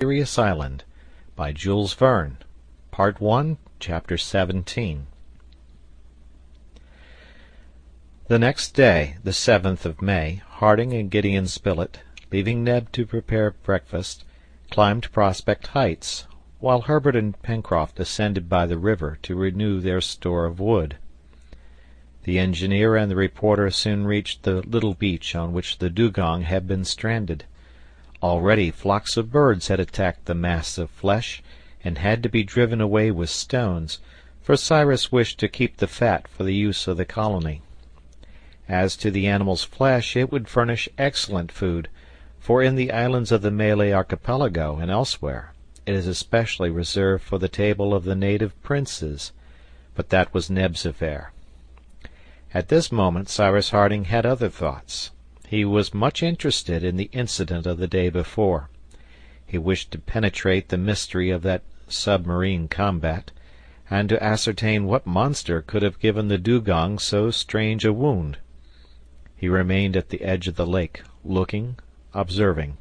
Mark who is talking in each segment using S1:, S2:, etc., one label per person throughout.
S1: Mysterious Island by Jules Verne. Part 1, Chapter 17. The next day, the 7th of May, Harding and Gideon Spilett, leaving Neb to prepare breakfast, climbed Prospect Heights, while Herbert and Pencroft ascended by the river to renew their store of wood. The engineer and the reporter soon reached the little beach on which the dugong had been stranded. Already flocks of birds had attacked the mass of flesh, and had to be driven away with stones, for Cyrus wished to keep the fat for the use of the colony. As to the animal's flesh, it would furnish excellent food, for in the islands of the Malay archipelago and elsewhere it is especially reserved for the table of the native princes, but that was Neb's affair. At this moment Cyrus Harding had other thoughts. He was much interested in the incident of the day before. He wished to penetrate the mystery of that submarine combat, and to ascertain what monster could have given the dugong so strange a wound. He remained at the edge of the lake, looking, observing.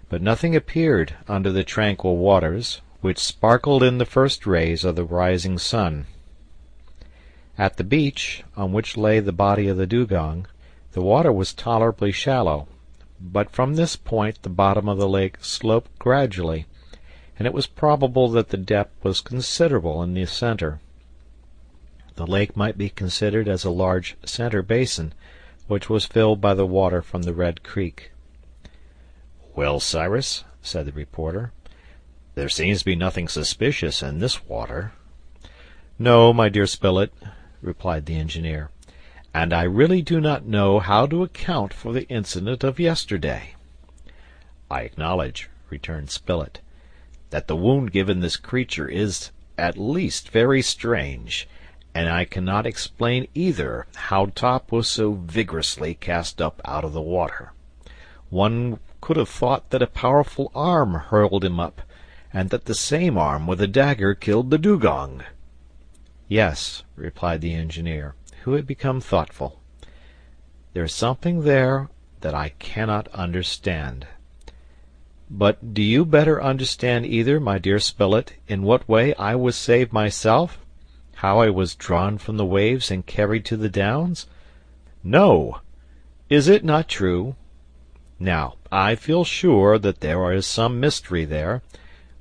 S1: But nothing appeared under the tranquil waters, which sparkled in the first rays of the rising sun. At the beach, on which lay the body of the dugong, the water was tolerably shallow, but from this point the bottom of the lake sloped gradually, and it was probable that the depth was considerable in the center. The lake might be considered as a large center basin, which was filled by the water from the Red Creek.
S2: "Well, Cyrus," said the reporter, "there seems to be nothing suspicious in this water."
S1: "No, my dear Spilett," replied the engineer, "and I really do not know how to account for the incident of yesterday."
S2: "I acknowledge," returned Spilett, "that the wound given this creature is, at least, very strange, and I cannot explain either how Top was so vigorously cast up out of the water. One could have thought that a powerful arm hurled him up, and that the same arm with a dagger killed the dugong."
S1: "Yes," replied the engineer, who had become thoughtful. "There is something there that I cannot understand. But do you better understand either, my dear Spilett, in what way I was saved myself? How I was drawn from the waves and carried to the downs? No! Is it not true? Now, I feel sure that there is some mystery there,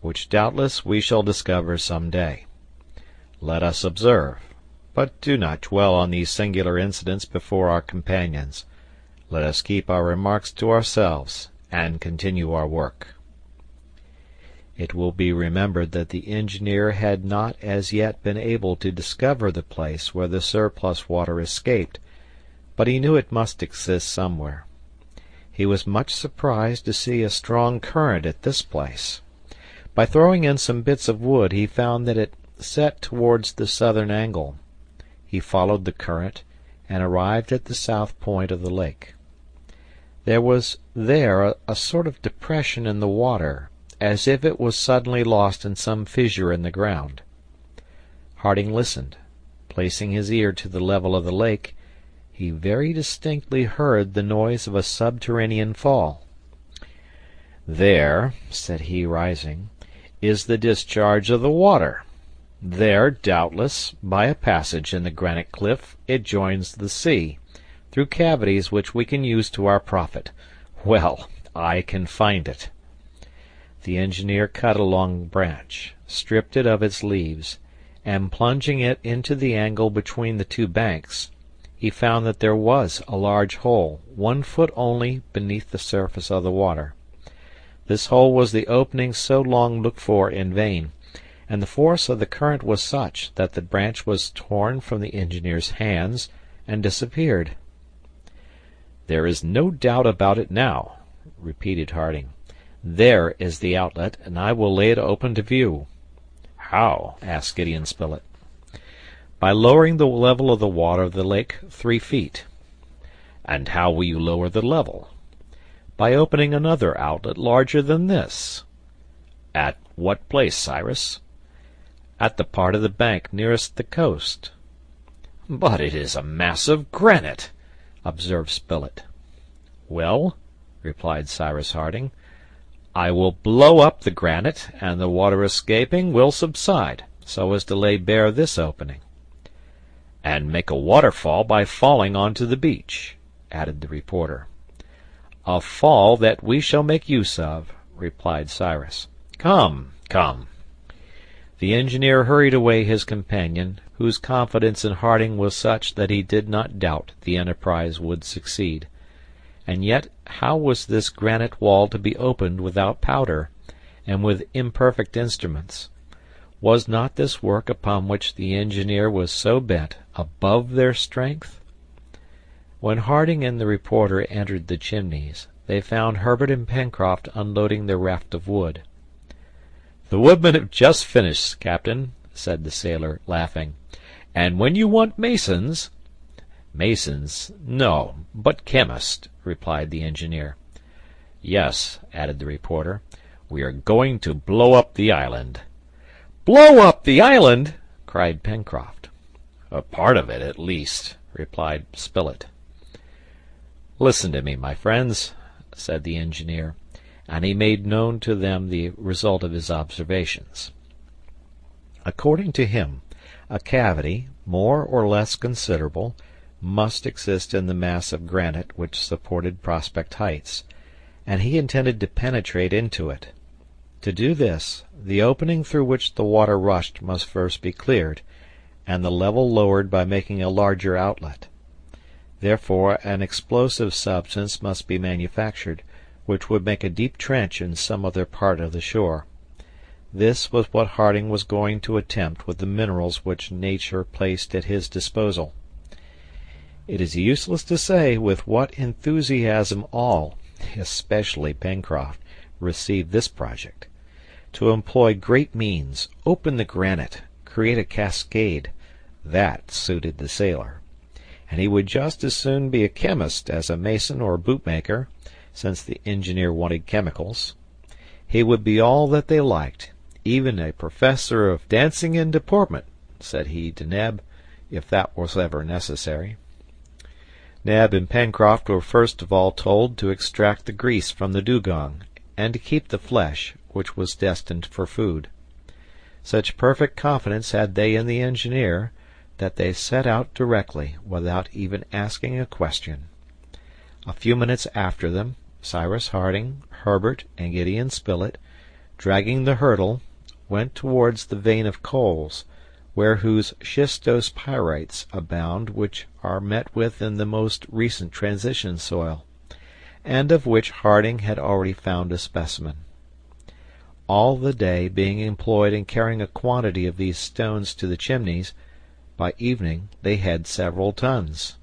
S1: which doubtless we shall discover some day. Let us observe, but do not dwell on these singular incidents before our companions. Let us keep our remarks to ourselves, and continue our work." It will be remembered that the engineer had not as yet been able to discover the place where the surplus water escaped, but he knew it must exist somewhere. He was much surprised to see a strong current at this place. By throwing in some bits of wood he found that it set towards the southern angle. He followed the current, and arrived at the south point of the lake. There was there a sort of depression in the water, as if it was suddenly lost in some fissure in the ground. Harding listened. Placing his ear to the level of the lake, he very distinctly heard the noise of a subterranean fall. "There," said he, rising, "is the discharge of the water. There, doubtless, by a passage in the granite cliff, it joins the sea, through cavities which we can use to our profit. Well, I can find it." The engineer cut a long branch, stripped it of its leaves, and plunging it into the angle between the two banks, he found that there was a large hole, 1 foot only beneath the surface of the water. This hole was the opening so long looked for in vain, and the force of the current was such that the branch was torn from the engineer's hands and disappeared. "There is no doubt about it now," repeated Harding. "There is the outlet, and I will lay it open to view." "How?" asked Gideon Spilett. "By lowering the level of the water of the lake 3 feet." "And how will you lower the level?" "By opening another outlet larger than this." "At what place, Cyrus?" "At the part of the bank nearest the coast." "But it is a mass of granite," observed Spilett. "Well," replied Cyrus Harding,
S2: I will blow up the granite, and the water escaping will subside, so as to lay bare this opening." "And make a waterfall by falling on to the beach," added the reporter. "A fall that we shall make use of," replied Cyrus. "Come, come." The engineer hurried away his companion, whose confidence in Harding was such that he did not doubt the enterprise would succeed. And yet how was this granite wall to be opened without powder, and with imperfect instruments? Was not this work upon which the engineer was so bent above their strength? When Harding and the reporter entered the Chimneys, they found Herbert and Pencroft unloading their raft of wood. "The woodmen have just finished, Captain," said the sailor, laughing, "and when you want masons—" "Masons? No, but chemists," replied the engineer. "Yes," added the reporter, "we are going to blow up the island." "Blow up the island!" cried Pencroft. "A part of it, at least," replied Spilett. "Listen to me, my friends," said the engineer, and he made known to them the result of his observations. According to him, a cavity, more or less considerable, must exist in the mass of granite which supported Prospect Heights, and he intended to penetrate into it. To do this, the opening through which the water rushed must first be cleared, and the level lowered by making a larger outlet. Therefore an explosive substance must be manufactured, which would make a deep trench in some other part of the shore. This was what Harding was going to attempt with the minerals which nature placed at his disposal. It is useless to say with what enthusiasm all, especially Pencroft, received this project. To employ great means, open the granite, create a cascade, that suited the sailor, and he would just as soon be a chemist as a mason or bootmaker, since the engineer wanted chemicals. He would be all that they liked, even a professor of dancing and deportment, said he to Neb, if that was ever necessary. Neb and Pencroft were first of all told to extract the grease from the dugong, and to keep the flesh, which was destined for food. Such perfect confidence had they in the engineer, that they set out directly, without even asking a question. A few minutes after them, Cyrus Harding, Herbert, and Gideon Spilett, dragging the hurdle, went towards the vein of coals, where whose schistose pyrites abound, which are met with in the most recent transition soil, and of which Harding had already found a specimen. All the day being employed in carrying a quantity of these stones to the Chimneys, by evening they had several tons.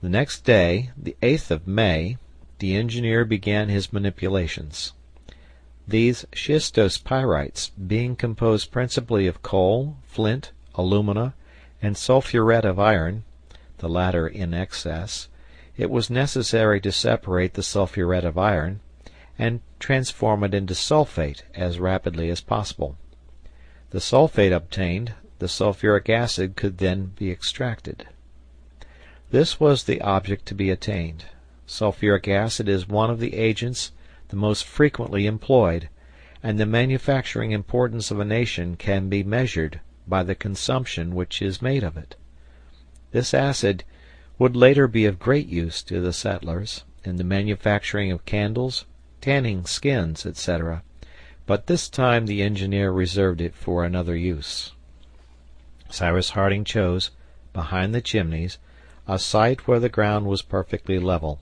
S2: The next day, the 8th of May, the engineer began his manipulations. These schistose pyrites, being composed principally of coal, flint, alumina, and sulphuret of iron, the latter in excess, it was necessary to separate the sulphuret of iron, and transform it into sulphate as rapidly as possible. The sulphate obtained, the sulphuric acid could then be extracted. This was the object to be attained. Sulphuric acid is one of the agents the most frequently employed, and the manufacturing importance of a nation can be measured by the consumption which is made of it. This acid would later be of great use to the settlers in the manufacturing of candles, tanning skins, etc., but this time the engineer reserved it for another use. Cyrus Harding chose, behind the Chimneys, a site where the ground was perfectly level.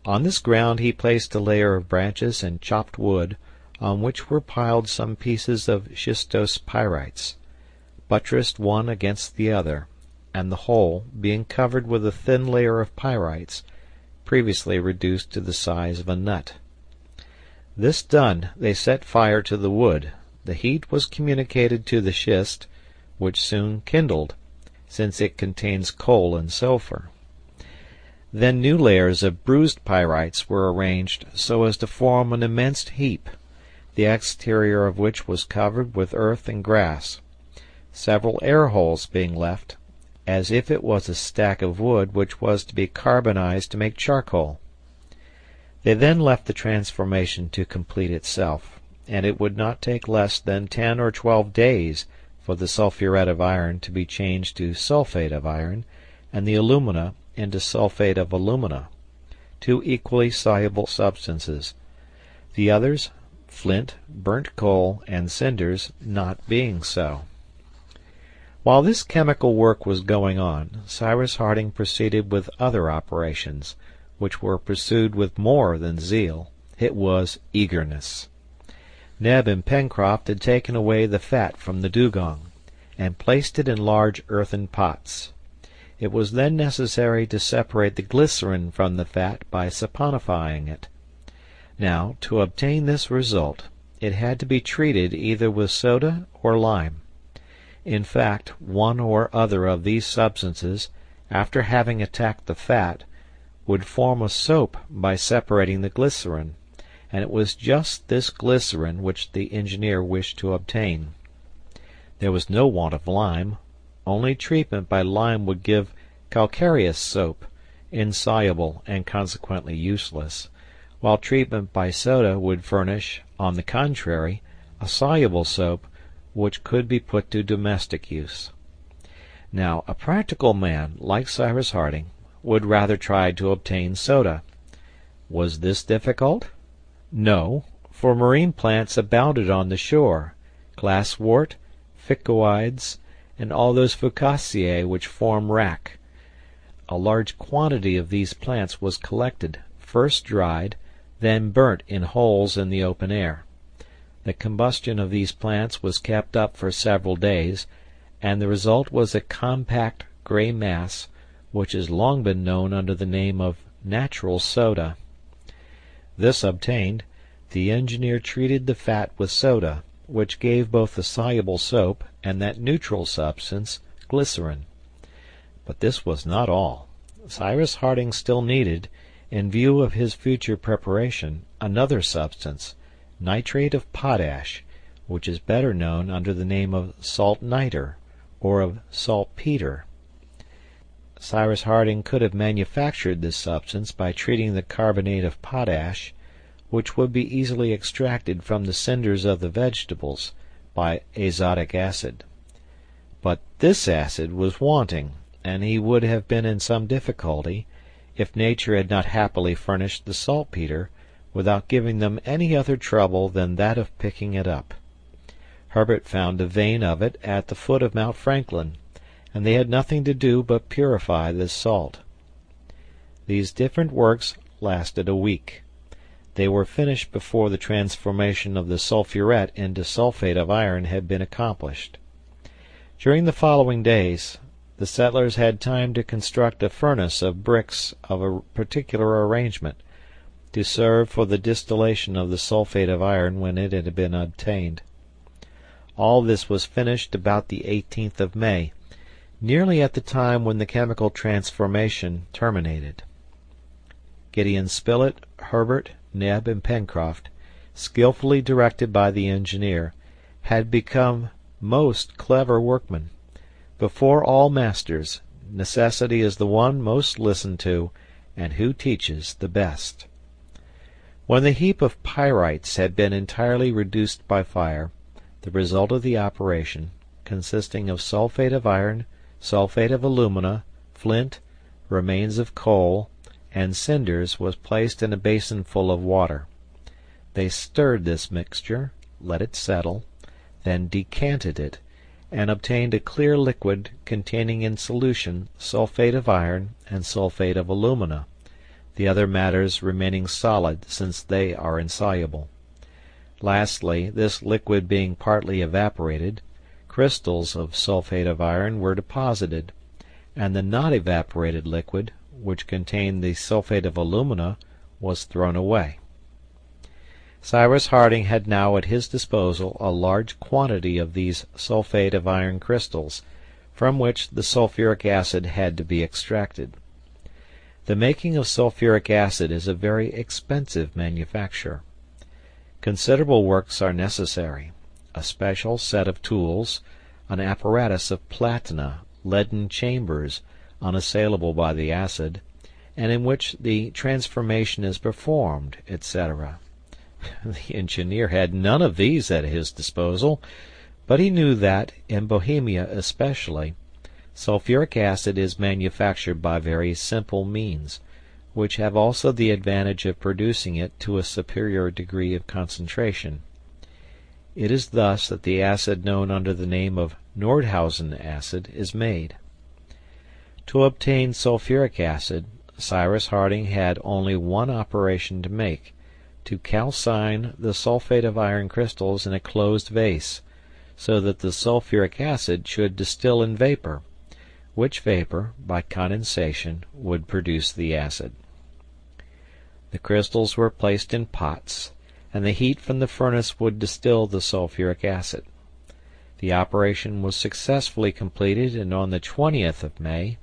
S2: On this ground he placed a layer of branches and chopped wood, on which were piled some pieces of schistose pyrites, buttressed one against the other, and the whole being covered with a thin layer of pyrites, previously reduced to the size of a nut. This done, they set fire to the wood. The heat was communicated to the schist, which soon kindled, since it contains coal and sulphur. Then new layers of bruised pyrites were arranged so as to form an immense heap, the exterior of which was covered with earth and grass, several air holes being left, as if it was a stack of wood which was to be carbonized to make charcoal.
S1: They then left the transformation to complete itself, and it would not take less than 10 or 12 days for the sulphuret of iron to be changed to sulfate of iron, and the alumina into sulfate of alumina, two equally soluble substances, the others, flint, burnt coal, and cinders, not being so. While this chemical work was going on, Cyrus Harding proceeded with other operations, which were pursued with more than zeal. It was eagerness. Neb and Pencroft had taken away the fat from the dugong, and placed it in large earthen pots. It was then necessary to separate the glycerin from the fat by saponifying it. Now, to obtain this result, it had to be treated either with soda or lime. In fact, one or other of these substances, after having attacked the fat, would form a soap by separating the glycerin, and it was just this glycerin which the engineer wished to obtain. There was no want of lime, only treatment by lime would give calcareous soap, insoluble and consequently useless, while treatment by soda would furnish, on the contrary, a soluble soap which could be put to domestic use. Now, a practical man like Cyrus Harding would rather try to obtain soda. Was this difficult? No, for marine plants abounded on the shore, glasswort, ficoides, and all those fucaceae which form wrack. A large quantity of these plants was collected, first dried, then burnt in holes in the open air. The combustion of these plants was kept up for several days, and the result was a compact gray mass, which has long been known under the name of natural soda. This obtained, the engineer treated the fat with soda, which gave both the soluble soap and that neutral substance, glycerin. But this was not all. Cyrus Harding still needed, in view of his future preparation, another substance, nitrate of potash, which is better known under the name of salt niter, or of saltpeter. Cyrus Harding could have manufactured this substance by treating the carbonate of potash, which would be easily extracted from the cinders of the vegetables, by azotic acid. But this acid was wanting, and he would have been in some difficulty, if nature had not happily furnished the saltpeter, without giving them any other trouble than that of picking it up. Herbert found a vein of it at the foot of Mount Franklin, and they had nothing to do but purify this salt. These different works lasted a week. They were finished before the transformation of the sulphuret into sulfate of iron had been accomplished. During the following days, the settlers had time to construct a furnace of bricks of a particular arrangement, to serve for the distillation of the sulfate of iron when it had been obtained. All this was finished about the 18th of May, nearly at the time when the chemical transformation terminated. Gideon Spilett, Herbert, Neb, and Pencroft, skilfully directed by the engineer, had become most clever workmen. Before all masters, necessity is the one most listened to, and who teaches the best. When the heap of pyrites had been entirely reduced by fire, the result of the operation, consisting of sulfate of iron, sulfate of alumina, flint, remains of coal, and cinders, was placed in a basin full of water. They stirred this mixture, let it settle, then decanted it, and obtained a clear liquid containing in solution sulfate of iron and sulfate of alumina, the other matters remaining solid since they are insoluble. Lastly, this liquid being partly evaporated, crystals of sulfate of iron were deposited, and the not evaporated liquid, which contained the sulfate of alumina, was thrown away. Cyrus Harding had now at his disposal a large quantity of these sulfate of iron crystals, from which the sulfuric acid had to be extracted. The making of sulfuric acid is a very expensive manufacture. Considerable works are necessary, a special set of tools, an apparatus of platina, leaden chambers, unassailable by the acid, and in which the transformation is performed, etc. The engineer had none of these at his disposal, but he knew that, in Bohemia especially, sulfuric acid is manufactured by very simple means, which have also the advantage of producing it to a superior degree of concentration. It is thus that the acid known under the name of Nordhausen acid is made. To obtain sulfuric acid, Cyrus Harding had only one operation to make, to calcine the sulfate of iron crystals in a closed vase, so that the sulfuric acid should distill in vapor, which vapor, by condensation, would produce the acid. The crystals were placed in pots, and the heat from the furnace would distill the sulfuric acid. The operation was successfully completed, and on the 20th of May,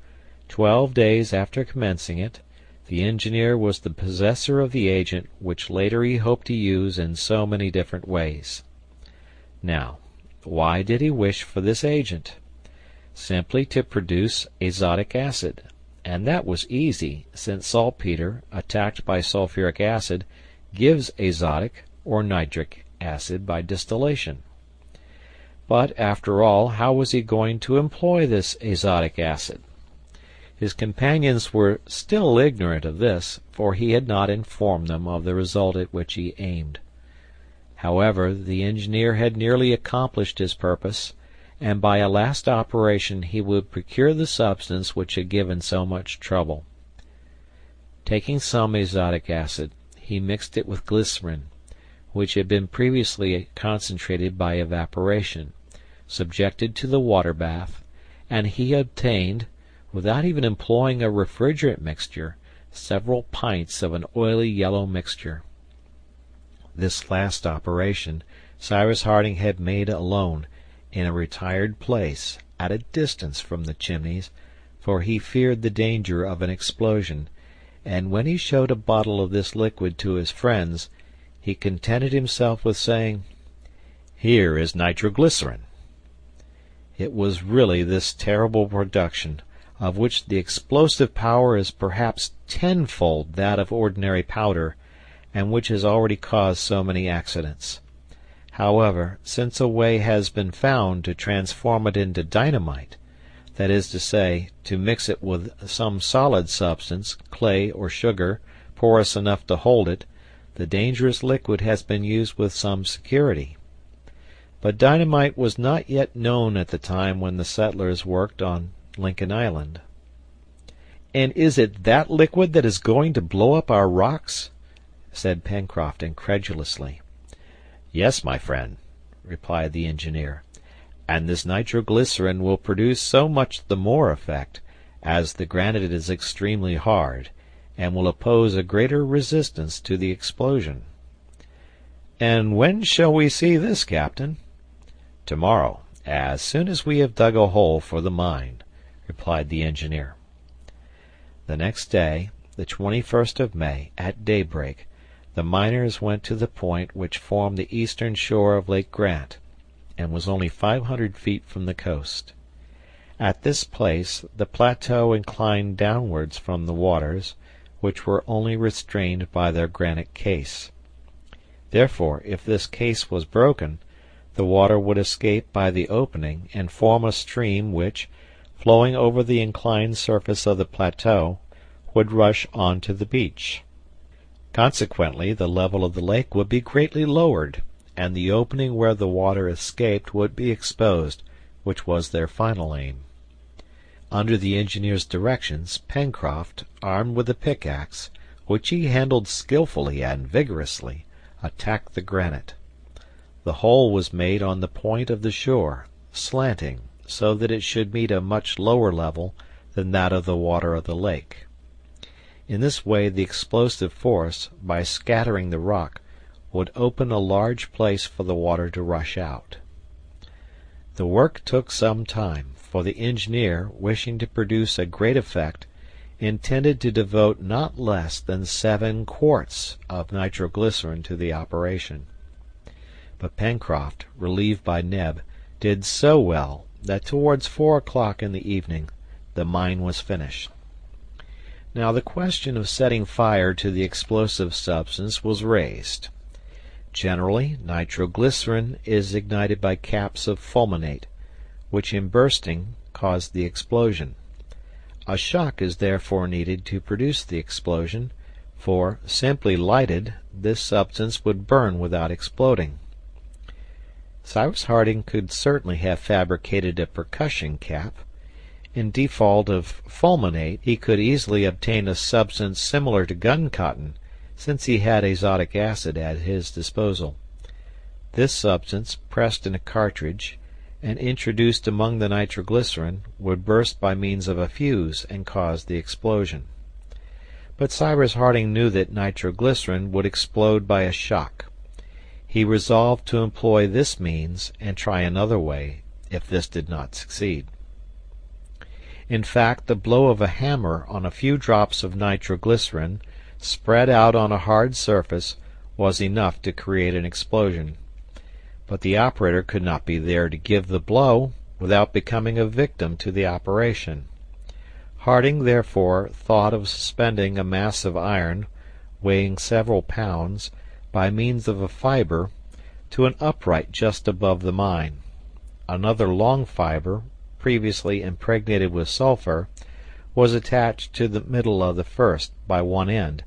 S1: 12 days after commencing it, the engineer was the possessor of the agent which later he hoped to use in so many different ways. Now, why did he wish for this agent? Simply to produce azotic acid, and that was easy, since saltpeter, attacked by sulfuric acid, gives azotic, or nitric, acid by distillation. But, after all, how was he going to employ this azotic acid? His companions were still ignorant of this, for he had not informed them of the result at which he aimed. However, the engineer had nearly accomplished his purpose, and by a last operation he would procure the substance which had given so much trouble. Taking some azotic acid, he mixed it with glycerin, which had been previously concentrated by evaporation, subjected to the water bath, and he obtained, without even employing a refrigerant mixture, several pints of an oily yellow mixture. This last operation Cyrus Harding had made alone, in a retired place, at a distance from the chimneys, for he feared the danger of an explosion, and when he showed a bottle of this liquid to his friends, he contented himself with saying, "Here is nitroglycerin." It was really this terrible production, of which the explosive power is perhaps tenfold that of ordinary powder, and which has already caused so many accidents. However, since a way has been found to transform it into dynamite, that is to say, to mix it with some solid substance, clay or sugar, porous enough to hold it, the dangerous liquid has been used with some security. But dynamite was not yet known at the time when the settlers worked on Lincoln Island. "And is it that liquid that is going to blow up our rocks?" said Pencroft incredulously. "Yes, my friend," replied the engineer, "and this nitroglycerin will produce so much the more effect, as the granite is extremely hard, and will oppose a greater resistance to the explosion." "And when shall we see this, Captain?" "Tomorrow, as soon as we have dug a hole for the mine," replied the engineer. The next day, the 21st of May, at daybreak, the miners went to the point which formed the eastern shore of Lake Grant, and was only 500 feet from the coast. At this place the plateau inclined downwards from the waters, which were only restrained by their granite case. Therefore, if this case was broken, the water would escape by the opening and form a stream which, flowing over the inclined surface of the plateau, would rush on to the beach. Consequently, the level of the lake would be greatly lowered, and the opening where the water escaped would be exposed, which was their final aim. Under the engineer's directions, Pencroft, armed with a pickaxe, which he handled skilfully and vigorously, attacked the granite. The hole was made on the point of the shore, slanting, so that it should meet a much lower level than that of the water of the lake. In this way the explosive force, by scattering the rock, would open a large place for the water to rush out. The work took some time, for the engineer, wishing to produce a great effect, intended to devote not less than 7 quarts of nitroglycerin to the operation. But Pencroft, relieved by Neb, did so well that towards 4 o'clock in the evening the mine was finished. Now the question of setting fire to the explosive substance was raised. Generally, nitroglycerin is ignited by caps of fulminate, which in bursting cause the explosion. A shock is therefore needed to produce the explosion, for, simply lighted, this substance would burn without exploding. Cyrus Harding could certainly have fabricated a percussion cap. In default of fulminate, he could easily obtain a substance similar to gun-cotton, since he had azotic acid at his disposal. This substance, pressed in a cartridge, and introduced among the nitroglycerin, would burst by means of a fuse and cause the explosion. But Cyrus Harding knew that nitroglycerin would explode by a shock. He resolved to employ this means and try another way, if this did not succeed. In fact, the blow of a hammer on a few drops of nitroglycerin, spread out on a hard surface, was enough to create an explosion. But the operator could not be there to give the blow without becoming a victim to the operation. Harding, therefore, thought of suspending a mass of iron, weighing several pounds, by means of a fibre, to an upright just above the mine. Another long fibre, previously impregnated with sulphur, was attached to the middle of the first by one end,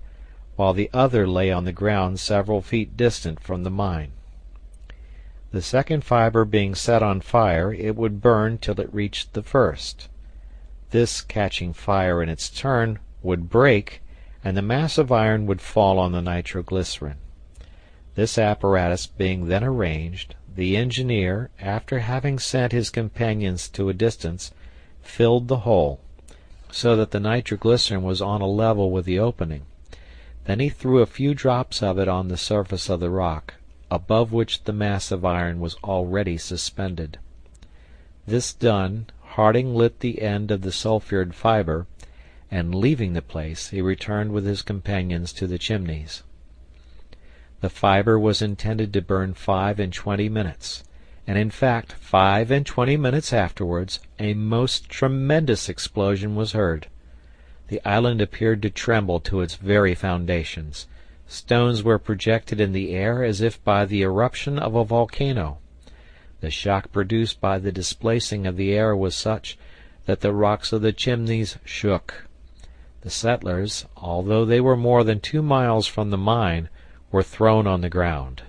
S1: while the other lay on the ground several feet distant from the mine. The second fibre being set on fire, it would burn till it reached the first. This, catching fire in its turn, would break, and the mass of iron would fall on the nitroglycerin. This apparatus being then arranged, the engineer, after having sent his companions to a distance, filled the hole, so that the nitroglycerin was on a level with the opening. Then he threw a few drops of it on the surface of the rock, above which the mass of iron was already suspended. This done, Harding lit the end of the sulphured fibre, and leaving the place, he returned with his companions to the chimneys. The fibre was intended to burn 25 minutes, and in fact 25 minutes afterwards a most tremendous explosion was heard. The island appeared to tremble to its very foundations. Stones were projected in the air as if by the eruption of a volcano. The shock produced by the displacing of the air was such that the rocks of the chimneys shook. The settlers, although they were more than 2 miles from the mine, were thrown on the ground.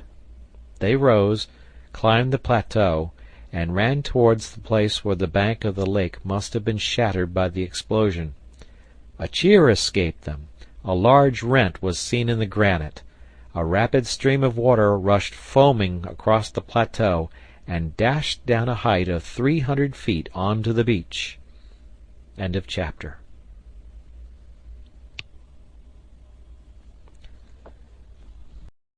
S1: They rose, climbed the plateau, and ran towards the place where the bank of the lake must have been shattered by the explosion. A cheer escaped them. A large rent was seen in the granite. A rapid stream of water rushed foaming across the plateau and dashed down a height of 300 feet on to the beach. End of chapter.